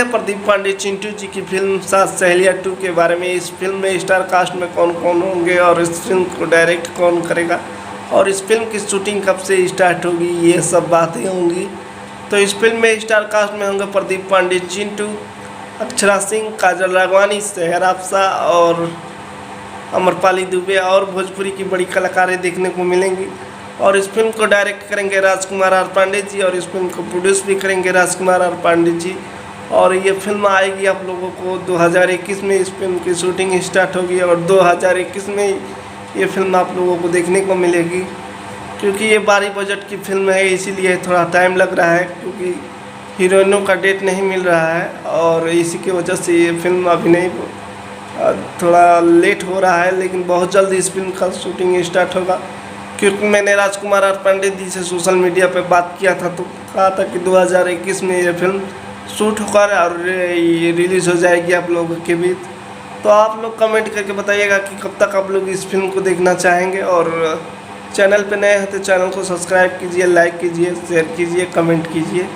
हैं प्रदीप पांडे चिंटू जी की फिल्म सात सहेलियाँ 2 के बारे में। इस फिल्म में स्टार कास्ट में कौन कौन होंगे और इस फिल्म को डायरेक्ट कौन करेगा और इस फिल्म की शूटिंग कब से स्टार्ट होगी, ये सब बातें होंगी। तो इस फिल्म में स्टार कास्ट में होंगे प्रदीप पांडे चिंटू, अक्षरा सिंह, काजल राघवानी, सेहर अफसा और अमरपाली दुबे और भोजपुरी की बड़ी कलाकारें देखने को मिलेंगी। और इस फिल्म को डायरेक्ट करेंगे राजकुमार आर पांडे जी और इस फिल्म को प्रोड्यूस भी करेंगे राजकुमार आर पांडे जी। और ये फिल्म आएगी आप लोगों को 2021 में। इस फिल्म की शूटिंग स्टार्ट होगी और 2021 में ये फिल्म आप लोगों को देखने को मिलेगी। क्योंकि ये भारी बजट की फिल्म है इसीलिए थोड़ा टाइम लग रहा है, क्योंकि हीरोइनों का डेट नहीं मिल रहा है और इसी की वजह से ये फिल्म अभी नहीं, थोड़ा लेट हो रहा है। लेकिन बहुत जल्द इस फिल्म का शूटिंग स्टार्ट होगा। क्योंकि मैंने राजकुमार आर पांडे जी से सोशल मीडिया पे बात किया था तो कहा था कि 2021 में ये फिल्म शूट होकर और ये रिलीज़ हो जाएगी आप लोगों के बीच। तो आप लोग कमेंट करके बताइएगा कि कब तक आप लोग इस फिल्म को देखना चाहेंगे। और चैनल पे नए हैं तो चैनल को सब्सक्राइब कीजिए, लाइक कीजिए, शेयर कीजिए, कमेंट कीजिए।